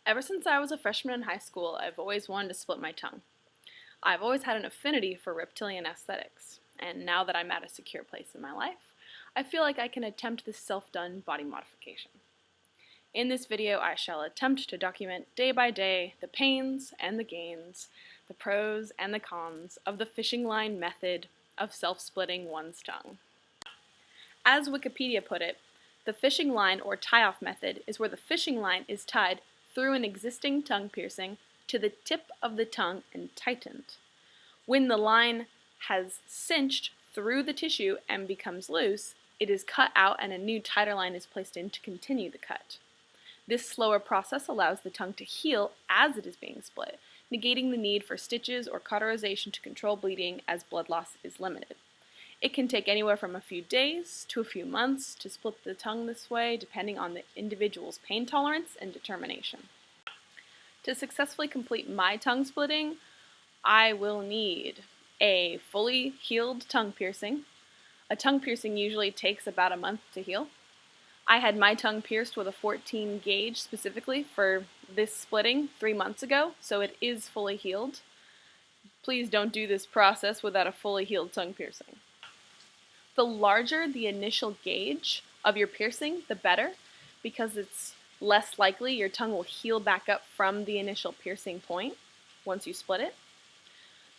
Ever since I was a freshman in high school, I've always wanted to split my tongue. I've always had an affinity for reptilian aesthetics, and now that I'm at a secure place in my life, I feel like I can attempt this self-done body modification. In this video, I shall attempt to document day by day the pains and the gains, the pros and the cons of the fishing line method of self-splitting one's tongue. As Wikipedia put it, the fishing line or tie-off method is where the fishing line is tied through an existing tongue piercing to the tip of the tongue and tightened. When the line has cinched through the tissue and becomes loose, it is cut out and a new tighter line is placed in to continue the cut. This slower process allows the tongue to heal as it is being split, negating the need for stitches or cauterization to control bleeding as blood loss is limited. It can take anywhere from a few days to a few months to split the tongue this way, depending on the individual's pain tolerance and determination. To successfully complete my tongue splitting, I will need a fully healed tongue piercing. A tongue piercing usually takes about a month to heal. I had my tongue pierced with a 14 gauge specifically for this splitting 3 months ago, so it is fully healed. Please don't do this process without a fully healed tongue piercing. The larger the initial gauge of your piercing, the better, because it's less likely your tongue will heal back up from the initial piercing point once you split it.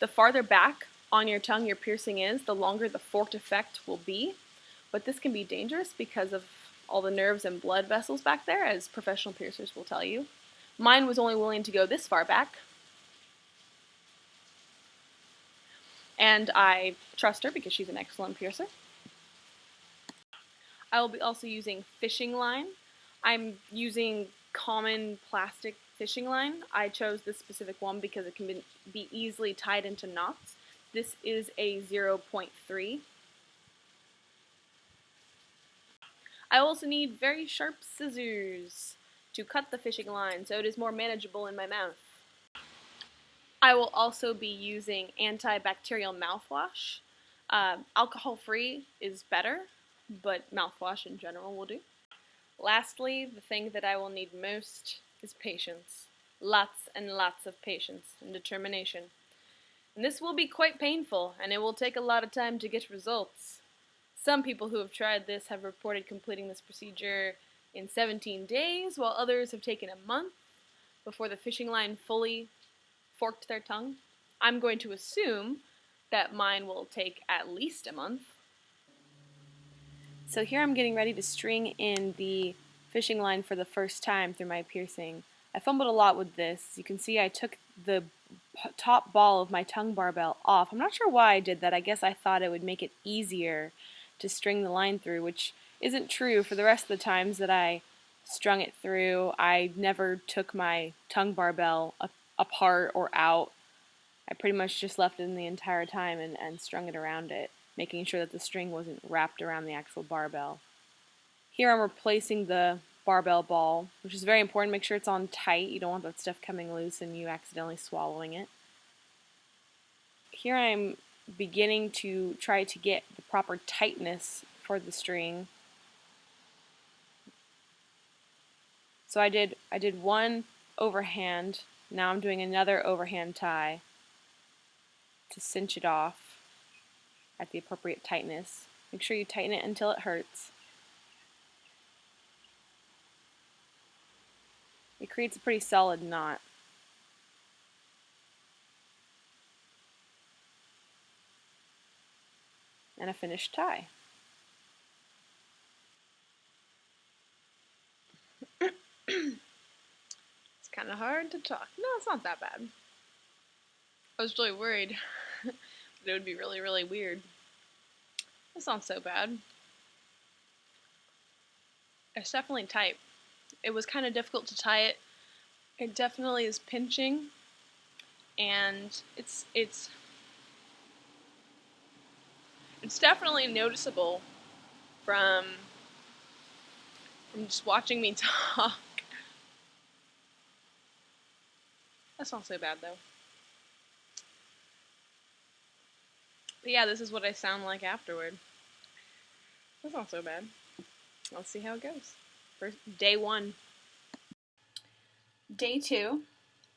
The farther back on your tongue your piercing is, the longer the forked effect will be, but this can be dangerous because of all the nerves and blood vessels back there, as professional piercers will tell you. Mine was only willing to go this far back, and I trust her because she's an excellent piercer. I will be also using fishing line. I'm using common plastic fishing line. I chose this specific one because it can be easily tied into knots. This is a 0.3. I also need very sharp scissors to cut the fishing line so it is more manageable in my mouth. I will also be using antibacterial mouthwash. Alcohol-free is better, but mouthwash in general will do. Lastly, the thing that I will need most is patience. Lots and lots of patience and determination. And this will be quite painful, and it will take a lot of time to get results. Some people who have tried this have reported completing this procedure in 17 days, while others have taken a month before the fishing line fully forked their tongue. I'm going to assume that mine will take at least a month. So here I'm getting ready to string in the fishing line for the first time through my piercing. I fumbled a lot with this. As you can see, I took the top ball of my tongue barbell off. I'm not sure why I did that. I guess I thought it would make it easier to string the line through, which isn't true. For the rest of the times that I strung it through, I never took my tongue barbell apart or out. I pretty much just left it in the entire time and strung it around it, making sure that the string wasn't wrapped around the actual barbell. Here I'm replacing the barbell ball, which is very important. Make sure it's on tight. You don't want that stuff coming loose and you accidentally swallowing it. Here I'm beginning to try to get the proper tightness for the string. So I did one overhand. Now I'm doing another overhand tie to cinch it off at the appropriate tightness. Make sure you tighten it until it hurts. It creates a pretty solid knot. And a finished tie. It's kind of hard to talk. No, it's not that bad. I was really worried that it would be really, really weird. It's not so bad. It's definitely tight. It was kind of difficult to tie it. It definitely is pinching, and it's definitely noticeable from just watching me talk. That's not so bad though. But yeah, this is what I sound like afterward. That's not so bad. Let's see how it goes. First, day one. day 2,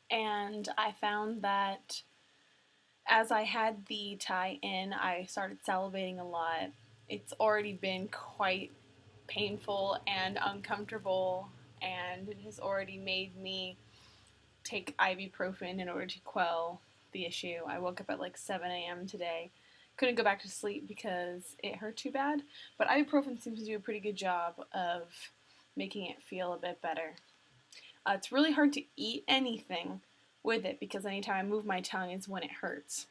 and I found that as I had the tie in, I started salivating a lot. It's already been quite painful and uncomfortable, and it has already made me take ibuprofen in order to quell the issue. I woke up at like 7 a.m. today. Couldn't go back to sleep because it hurt too bad, but ibuprofen seems to do a pretty good job of making it feel a bit better. It's really hard to eat anything with it because anytime I move my tongue is when it hurts.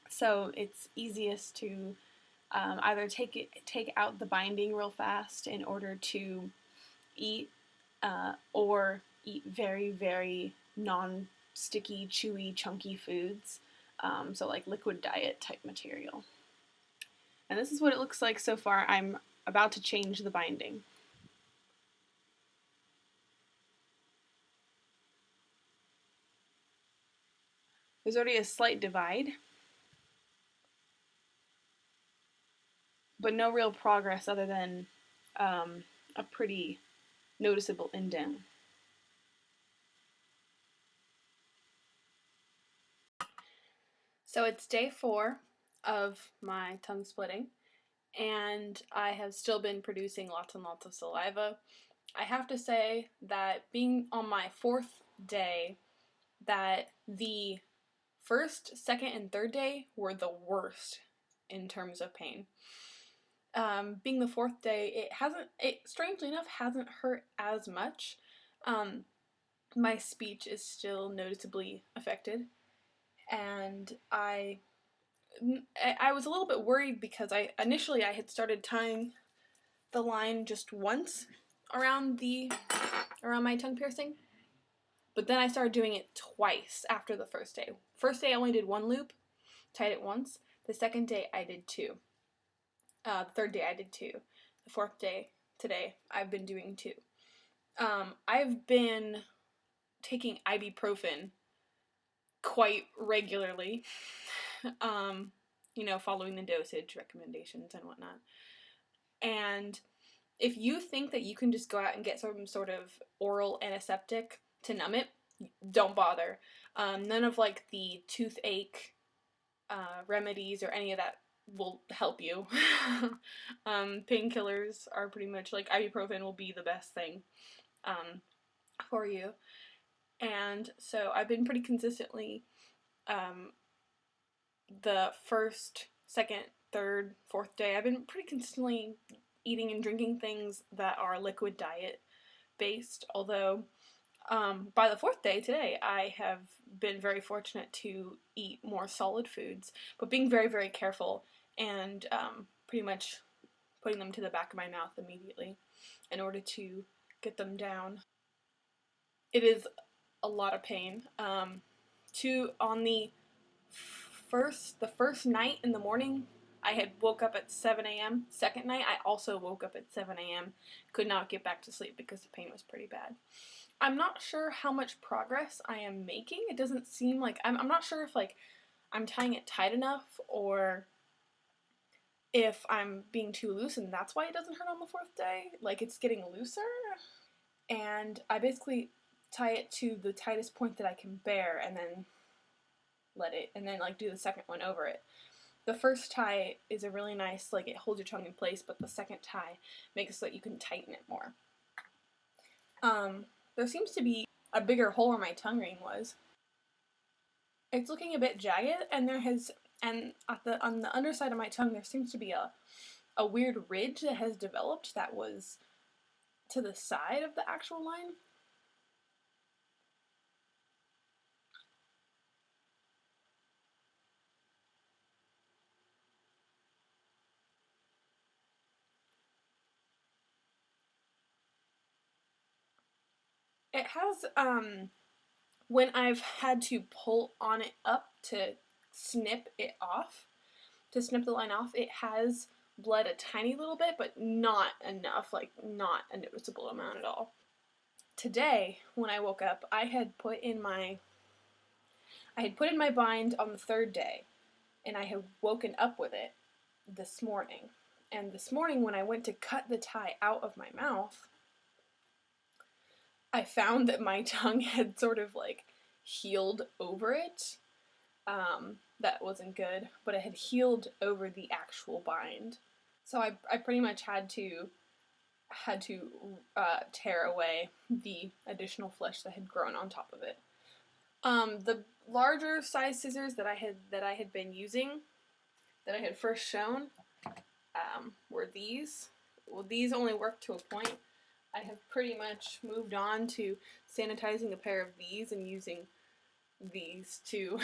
So it's easiest to either take out the binding real fast in order to eat, or eat very, very non-sticky, chewy, chunky foods. So like liquid diet type material. And this is what it looks like so far. I'm about to change the binding. There's already a slight divide, but no real progress other than a pretty noticeable indent. So it's day 4 of my tongue splitting, and I have still been producing lots and lots of saliva. I have to say that being on my 4th day, that the first, second, and third day were the worst in terms of pain. Being the 4th day, it strangely enough hasn't hurt as much. My speech is still noticeably affected, and I was a little bit worried because initially I had started tying the line just once around my tongue piercing, but then I started doing it twice after the first day. First day I only did 1 loop, tied it once. The second day I did 2. The third day I did 2. The 4th day today I've been doing 2. I've been taking ibuprofen quite regularly, following the dosage recommendations and whatnot. And if you think that you can just go out and get some sort of oral antiseptic to numb it, don't bother. None of like the toothache remedies or any of that will help you. Painkillers are pretty much like ibuprofen will be the best thing for you. And so I've been pretty consistently the first, second, third, 4th day, I've been pretty consistently eating and drinking things that are liquid diet based, although by the 4th day today I have been very fortunate to eat more solid foods, but being very, very careful and pretty much putting them to the back of my mouth immediately in order to get them down. It is a lot of pain. On the first night in the morning, I had woke up at 7 a.m. Second night, I also woke up at 7 a.m. Could not get back to sleep because the pain was pretty bad. I'm not sure how much progress I am making. It doesn't seem like I'm not sure if like I'm tying it tight enough or if I'm being too loose and that's why it doesn't hurt on the 4th day. Like it's getting looser, and I basically tie it to the tightest point that I can bear and then like do the second one over it. The first tie is a really nice, like it holds your tongue in place, but the second tie makes it so that you can tighten it more. There seems to be a bigger hole where my tongue ring was. It's looking a bit jagged, and on the underside of my tongue there seems to be a weird ridge that has developed that was to the side of the actual line. It has, when I've had to pull on it up to snip the line off, it has bled a tiny little bit, but not enough, like not a noticeable amount at all. Today, when I woke up, I had put in my bind on the 3rd day, and I had woken up with it this morning. And this morning when I went to cut the tie out of my mouth, I found that my tongue had sort of like healed over it. That wasn't good, but it had healed over the actual bind. So I pretty much had to tear away the additional flesh that had grown on top of it. The larger size scissors that I had been using, that I had first shown, were these. Well, these only work to a point. I have pretty much moved on to sanitizing a pair of these and using these to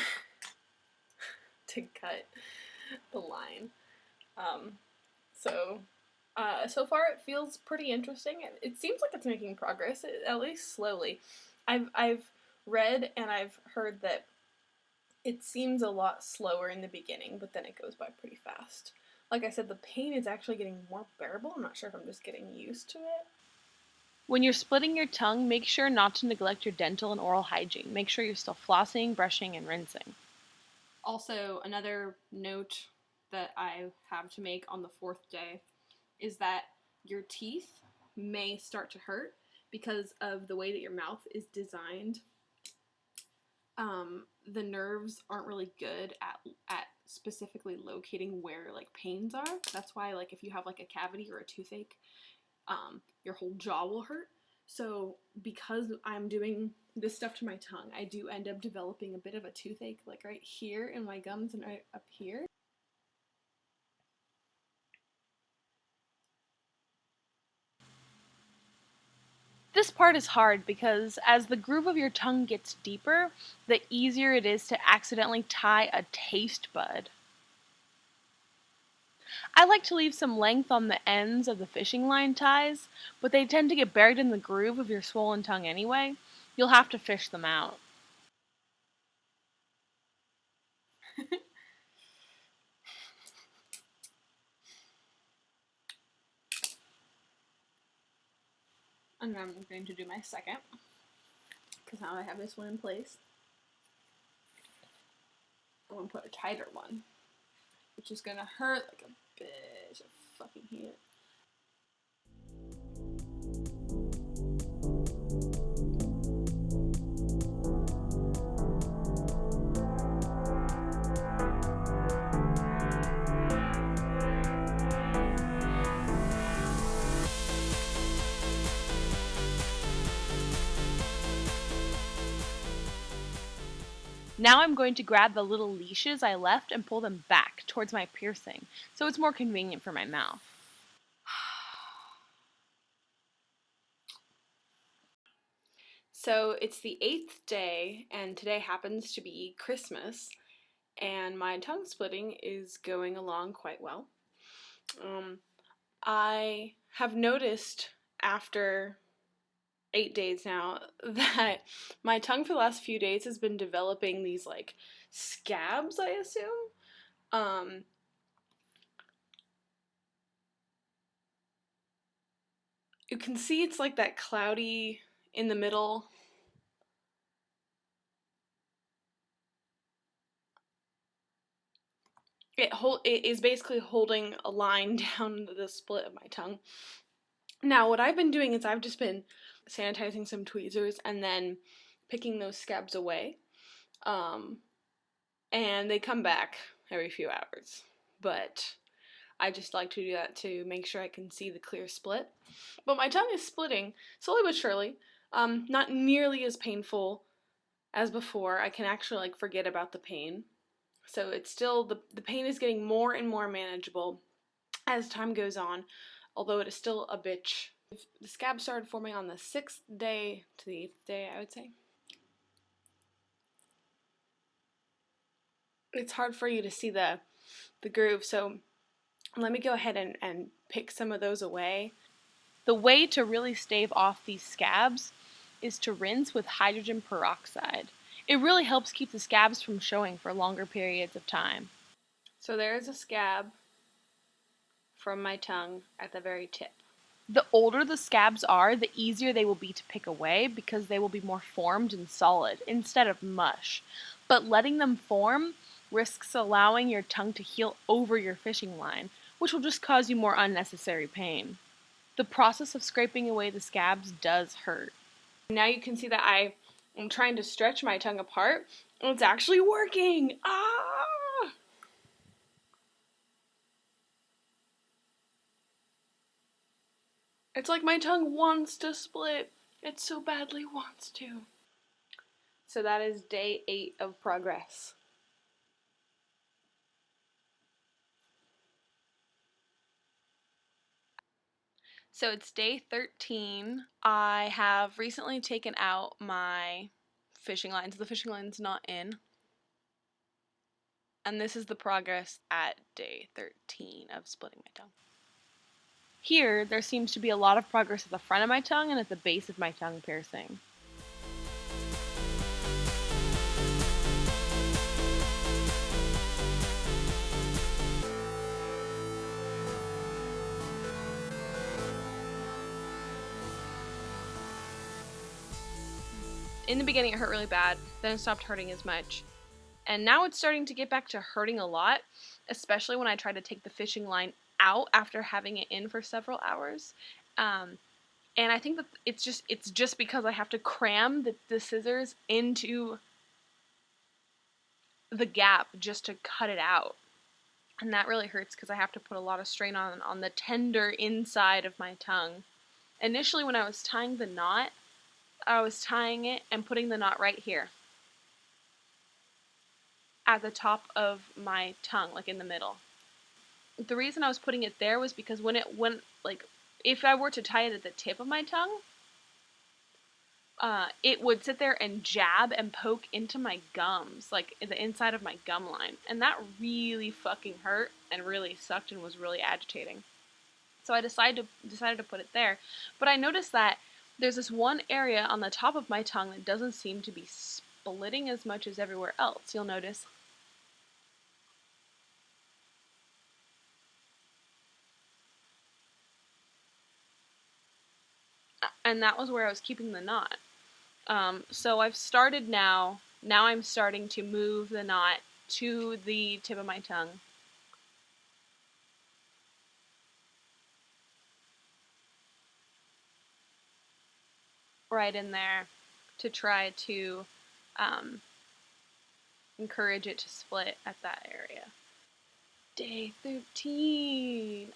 to cut the line. So far it feels pretty interesting. It seems like it's making progress, at least slowly. I've read and I've heard that it seems a lot slower in the beginning, but then it goes by pretty fast. Like I said, the pain is actually getting more bearable. I'm not sure if I'm just getting used to it. When you're splitting your tongue, make sure not to neglect your dental and oral hygiene. Make sure you're still flossing, brushing, and rinsing. Also, another note that I have to make on the 4th day is that your teeth may start to hurt because of the way that your mouth is designed. The nerves aren't really good at specifically locating where like pains are. That's why like if you have like a cavity or a toothache, your whole jaw will hurt. So because I'm doing this stuff to my tongue, I do end up developing a bit of a toothache like right here in my gums and right up here. This part is hard because as the groove of your tongue gets deeper, the easier it is to accidentally tie a taste bud. I like to leave some length on the ends of the fishing line ties, but they tend to get buried in the groove of your swollen tongue anyway. You'll have to fish them out. And I'm going to do my second, because now I have this one in place. I'm going to put a tighter one, which is going to hurt like a bitch of fucking heat. Now I'm going to grab the little leashes I left and pull them back towards my piercing, so it's more convenient for my mouth. So it's the 8th day, and today happens to be Christmas, and my tongue splitting is going along quite well. I have noticed after 8 days now that my tongue for the last few days has been developing these like scabs, I assume. You can see it's like that cloudy in the middle. It is basically holding a line down the split of my tongue. Now, what I've been doing is I've just been sanitizing some tweezers and then picking those scabs away. And they come back every few hours. But I just like to do that to make sure I can see the clear split. But my tongue is splitting, slowly but surely. Not nearly as painful as before. I can actually like forget about the pain. So it's still, the pain is getting more and more manageable as time goes on, although it is still a bitch. The scab started forming on the 6th day to the 8th day, I would say. It's hard for you to see the groove, so let me go ahead and pick some of those away. The way to really stave off these scabs is to rinse with hydrogen peroxide. It really helps keep the scabs from showing for longer periods of time. So there's a scab from my tongue at the very tip. The older the scabs are, the easier they will be to pick away because they will be more formed and solid instead of mush. But letting them form risks allowing your tongue to heal over your fishing line, which will just cause you more unnecessary pain. The process of scraping away the scabs does hurt. Now you can see that I am trying to stretch my tongue apart, and it's actually working. Ah! It's like my tongue wants to split. It so badly wants to. So that is day 8 of progress. So it's day 13. I have recently taken out my fishing lines. The fishing line's not in. And this is the progress at day 13 of splitting my tongue. Here, there seems to be a lot of progress at the front of my tongue and at the base of my tongue piercing. In the beginning, it hurt really bad, then it stopped hurting as much. And now it's starting to get back to hurting a lot, especially when I try to take the fishing line out after having it in for several hours. And I think that it's just because I have to cram the scissors into the gap just to cut it out. And that really hurts because I have to put a lot of strain on the tender inside of my tongue. Initially, when I was tying the knot, I was tying it and putting the knot right here at the top of my tongue, like in the middle. The reason I was putting it there was because if I were to tie it at the tip of my tongue, it would sit there and jab and poke into my gums, like in the inside of my gum line. And that really fucking hurt and really sucked and was really agitating. So I decided to put it there. But I noticed that there's this one area on the top of my tongue that doesn't seem to be splitting as much as everywhere else. You'll notice. And that was where I was keeping the knot. So I've started now I'm starting to move the knot to the tip of my tongue. Right in there to try to encourage it to split at that area. Day 13.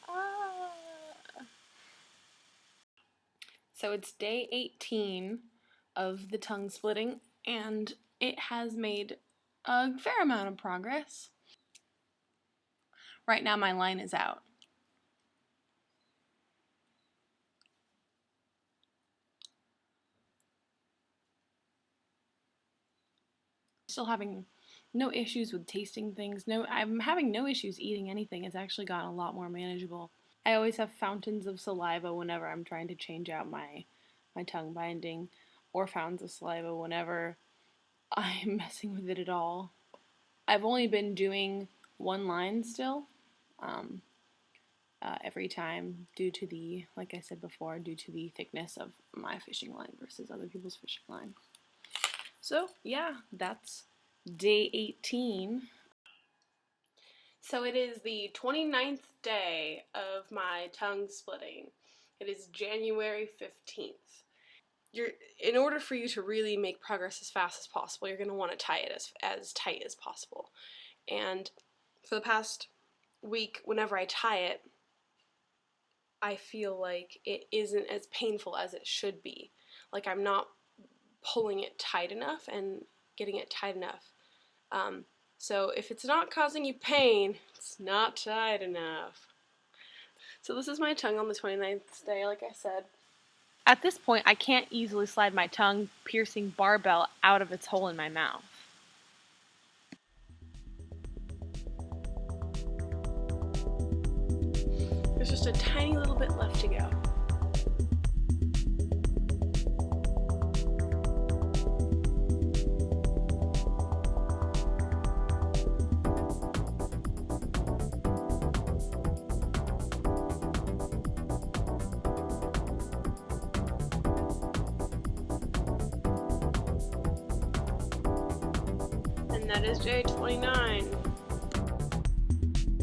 So it's day 18 of the tongue splitting, and it has made a fair amount of progress. Right now my line is out. Still having no issues with tasting things. I'm having no issues eating anything. It's actually gotten a lot more manageable. I always have fountains of saliva whenever I'm trying to change out my tongue binding, or fountains of saliva whenever I'm messing with it at all. I've only been doing one line still, every time due to the, like I said before, due to the thickness of my fishing line versus other people's fishing line. So yeah, that's day 18. So it is the 29th day of my tongue splitting. It is January 15th. In order for you to really make progress as fast as possible, you're going to want to tie it as tight as possible. And for the past week, whenever I tie it, I feel like it isn't as painful as it should be. Like I'm not pulling it tight enough and getting it tight enough. So if it's not causing you pain, it's not tight enough. So this is my tongue on the 29th day, like I said. At this point, I can't easily slide my tongue piercing barbell out of its hole in my mouth. There's just a tiny little bit left to go. And that is day 29.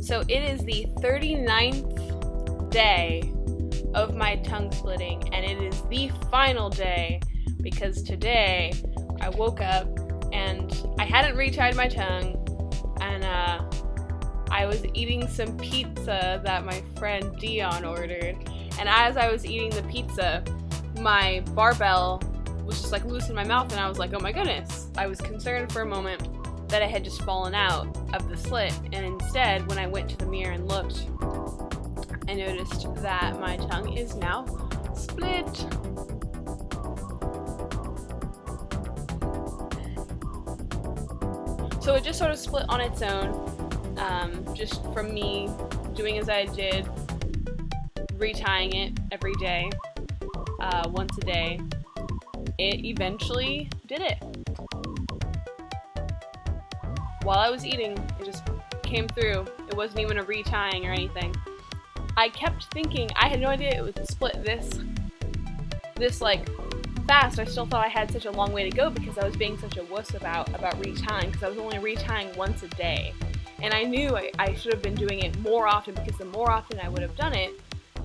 So it is the 39th day of my tongue splitting, and it is the final day because today I woke up and I hadn't retied my tongue, and I was eating some pizza that my friend Dion ordered, and as I was eating the pizza, my barbell was just like loose in my mouth, and I was like, oh my goodness. I was concerned for a moment that it had just fallen out of the slit, and instead, when I went to the mirror and looked, I noticed that my tongue is now split. So it just sort of split on its own, just from me doing as I did, retying it every day, once a day. It eventually did it. While I was eating, it just came through. It wasn't even a retying or anything. I kept thinking, I had no idea it would split this like fast. I still thought I had such a long way to go because I was being such a wuss about retying, because I was only retying once a day. And I knew I should have been doing it more often, because the more often I would have done it,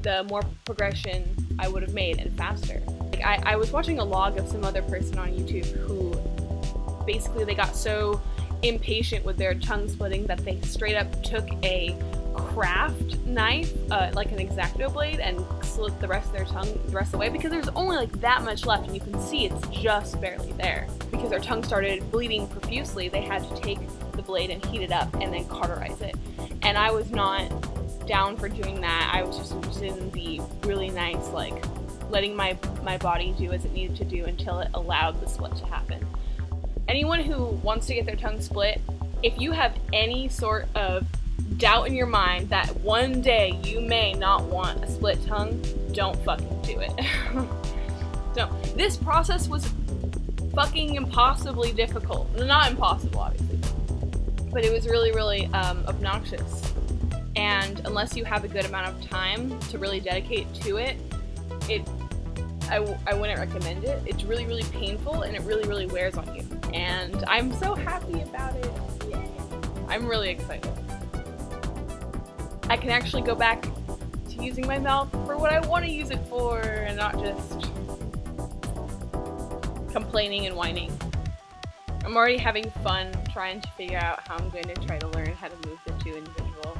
the more progression I would have made, and faster. Like I was watching a log of some other person on YouTube who basically they got so impatient with their tongue splitting that they straight up took a craft knife, like an X-Acto blade, and slit the rest of their tongue the rest of the way, because there's only like that much left, and you can see it's just barely there. Because their tongue started bleeding profusely, they had to take the blade and heat it up and then cauterize it. And I was not down for doing that. I was just interested in the really nice, like, letting my body do as it needed to do until it allowed the split to happen. Anyone who wants to get their tongue split, if you have any sort of doubt in your mind that one day you may not want a split tongue, don't fucking do it. Don't. This process was fucking impossibly difficult. Not impossible, obviously, but it was really, really obnoxious. And unless you have a good amount of time to really dedicate to it, I wouldn't recommend it. It's really, really painful, and it really, really wears on you. And I'm so happy about it. Yay. I'm really excited. I can actually go back to using my mouth for what I want to use it for, and not just complaining and whining. I'm already having fun trying to figure out how I'm going to try to learn how to move the two individual.